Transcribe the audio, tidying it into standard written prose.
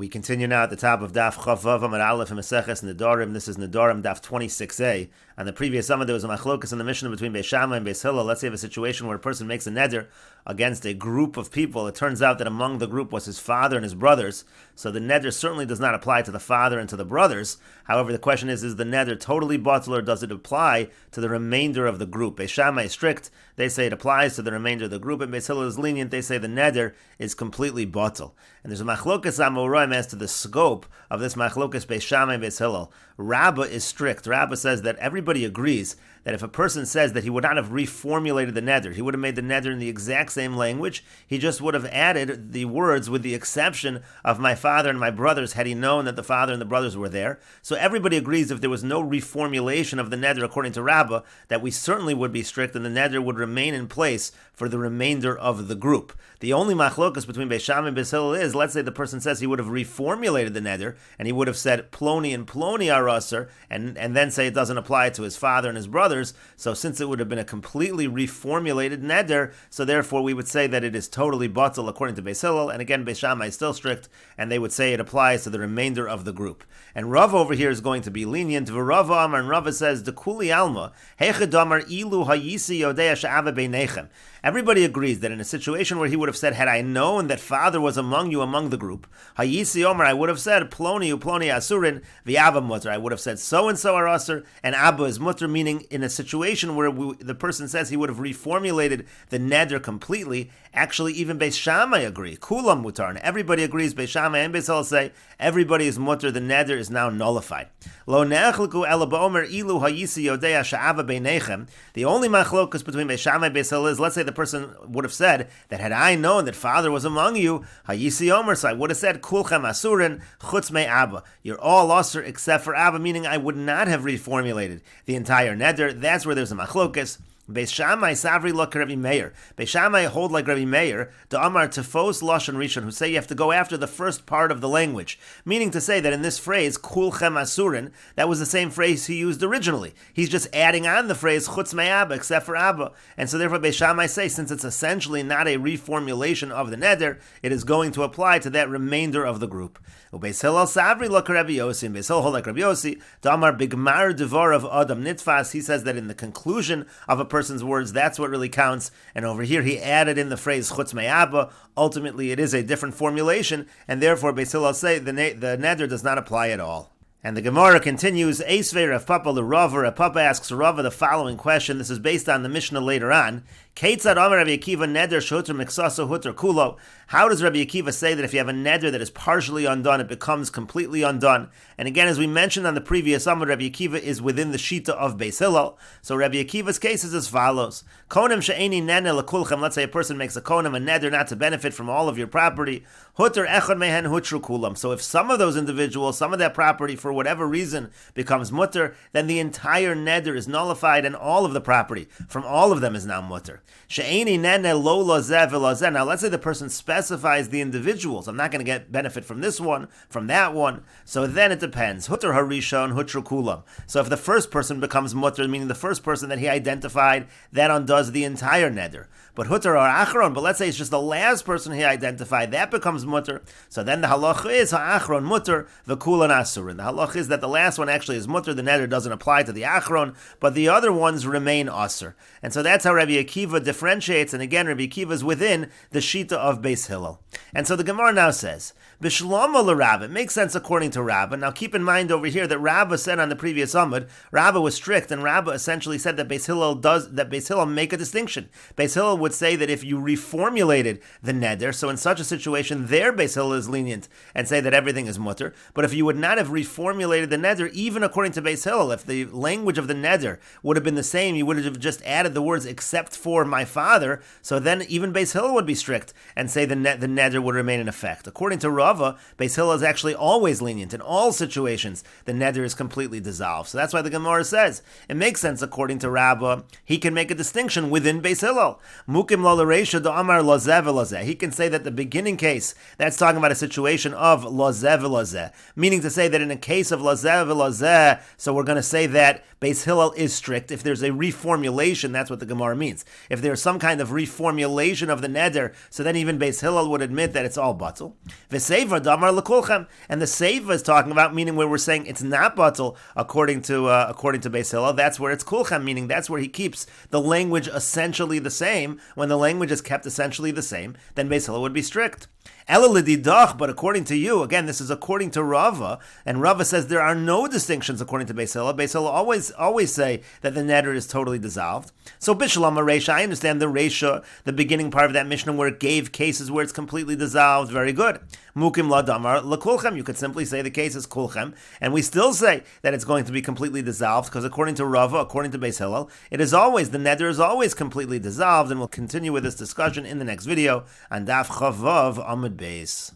We continue now at the top of Daf Chavav Amar Aleph and Meseches Nedarim. This is Nedarim Daf 26a. On the previous summit, there was a machlokas in the Mishnah between Beis Shammai and Beis Hillel. Let's say you have a situation where a person makes a neder against a group of people. It turns out that among the group was his father and his brothers. So the neder certainly does not apply to the father and to the brothers. However, the question is the neder totally batel, or does it apply to the remainder of the group? Beis Shammai is strict. They say it applies to the remainder of the group, and Beis Hillel is lenient. They say the neder is completely batel. And there's a machlokas amoraim as to the scope of this machlokas Beis Shammai and Beis Hillel. Rabbah is strict. Rabbah says that everybody agrees that if a person says that he would not have reformulated the neder, he would have made the neder in the exact same language, he just would have added the words with the exception of my father and my brothers, had he known that the father and the brothers were there. So everybody agrees if there was no reformulation of the neder according to Rabbah, that we certainly would be strict and the neder would remain in place for the remainder of the group. The only machlokas between Beis Shammai and Beis Hillel is, let's say the person says he would have reformulated the neder, and he would have said Ploni and Ploni are usher, and then say it doesn't apply to his father and his brothers. So since it would have been a completely reformulated neder, so therefore we would say that it is totally batel according to Beis Hillel, and again Beis Shammai is still strict, and they would say it applies to the remainder of the group. And Rav over here is going to be lenient. V'Rava Amar, and Rava says, Dekuli Alma, Heichad Amar Ilu Hayisi Yodea She'ava Beinechem. Everybody agrees that in a situation where he would have said, had I known that father was among you, among the group, Hayisi Omer, I would have said, Ploni Uploni Asurin, V'Abba Mutter. I would have said, so-and-so are Asur, and Abba is Mutter, meaning in a situation where the person says he would have reformulated the neder completely. Actually, even Beis Shammai agree. Kulam Mutar, and everybody agrees, Beis Shammai and Beis Hillel say, everybody is Mutter, the neder is now nullified. Lo ne'echliku ela ba'omer ilu hayisi yodea she'ava beinechem. The only machlokas between Beis Shammai and Beis Hillel is, let's say the person would have said that had I known that father was among you, hayisi omer, so I would have said kulchem asurin chutz me Abba. You're all asur except for Abba, meaning I would not have reformulated the entire neder. That's where there's a machlokas. Beis Shammai savri like Rabbi Meir. Beis Shammai hold like Rabbi Meir, the Amar tefos lashon rishon, who say you have to go after the first part of the language, meaning to say that in this phrase kulchem asurin, that was the same phrase he used originally. He's just adding on the phrase chutz me Abba, except for Abba, and so therefore Beis Shammai say, since it's essentially not a reformulation of the neder, it is going to apply to that remainder of the group. Beis Hillel savri like Rabbi Yossi, and Beis Hillel hold like Rabbi Yossi, the Amar bigmar devar of Adam nitfas. He says that in the conclusion of a person's words, that's what really counts. And over here, he added in the phrase chutz me Abba. Ultimately, it is a different formulation, and therefore, Beis Hillel say the neder does not apply at all. And the Gemara continues, Eisvei Rav Papa l'Rava. Rav Papa asks Rava the following question. This is based on the Mishnah later on. Keitzad Amar Rabbi Akiva neder shehuter miksaso huter kulo. How does Rabbi Akiva say that if you have a neder that is partially undone, it becomes completely undone? And again, as we mentioned on the previous Amar, Rabbi Akiva is within the Shita of Beis Hillel. So Rabbi Akiva's case is as follows. Konim she'eni nene lekulchem. Let's say a person makes a konim, a neder, not to benefit from all of your property. Huter echad mehen hutru kulam. So if some of those individuals, some of that property, for whatever reason, becomes mutter, then the entire neder is nullified and all of the property from all of them is now mutter. She'eni nene lo lazeh v'lazeh. Now let's say the person specifies the individuals. I'm not going to get benefit from this one, from that one. So then it depends. Huter harishon, hutru kulam. So if the first person becomes mutter, meaning the first person that he identified, that undoes the entire neder. But huter ha'achron, but let's say it's just the last person he identified, that becomes mutter. So then the halacha is ha'achron mutter, v'kulan asurin. The halacha is that the last one actually is mutter, the neder doesn't apply to the achron, but the other ones remain asur. And so that's how Rabbi Akiva differentiates, and again, Rabbi Akiva is within the Shita of Beis Hillel. And so the Gemara now says, B'shlama l'Rava, it makes sense according to Rabbah. Now keep in mind over here that Rabbah said on the previous Amud, Rabbah was strict, and Rabbah essentially said that Beis Hillel make a distinction. Beis Hillel would say that if you reformulated the neder, so in such a situation, there Beis Hillel is lenient and say that everything is mutter. But if you would not have reformulated the neder, even according to Beis Hillel, if the language of the neder would have been the same, you would have just added the words except for my father, so then even Beis Hillel would be strict and say the neder would remain in effect. According to Rava, Beis Hillel is actually always lenient. In all situations, the neder is completely dissolved. So that's why the Gemara says, it makes sense according to Rabbah, he can make a distinction within Beis Hillel. Mukim lo l'reisha do amar lazeh v'lazeh. He can say that the beginning case That's talking about a situation of lozeh v'lozeh, meaning to say that in a case of lozeh v'lozeh, so we're going to say that Beis Hillel is strict. If there's a reformulation, that's what the Gemara means. If there's some kind of reformulation of the neder, so then even Beis Hillel would admit that it's all batul. V'seiva damar lekulchem, and the seiva is talking about meaning where we're saying it's not batul according to Beis Hillel. That's where it's kulchem, meaning that's where he keeps the language essentially the same. When the language is kept essentially the same, then Beis Hillel would be strict. But according to you, again, this is according to Rava, and Rava says there are no distinctions according to Beis Hillel. Beis Hillel always say that the neder is totally dissolved. So Bishlam Reisha, I understand the Reisha, the beginning part of that Mishnah where it gave cases where it's completely dissolved. Very good. Mukim la damar lekulchem. You could simply say the case is kulchem, and we still say that it's going to be completely dissolved because according to Rava, according to Beis Hillel, the neder is always completely dissolved, and we'll continue with this discussion in the next video on Daf Chavav Amud Beis.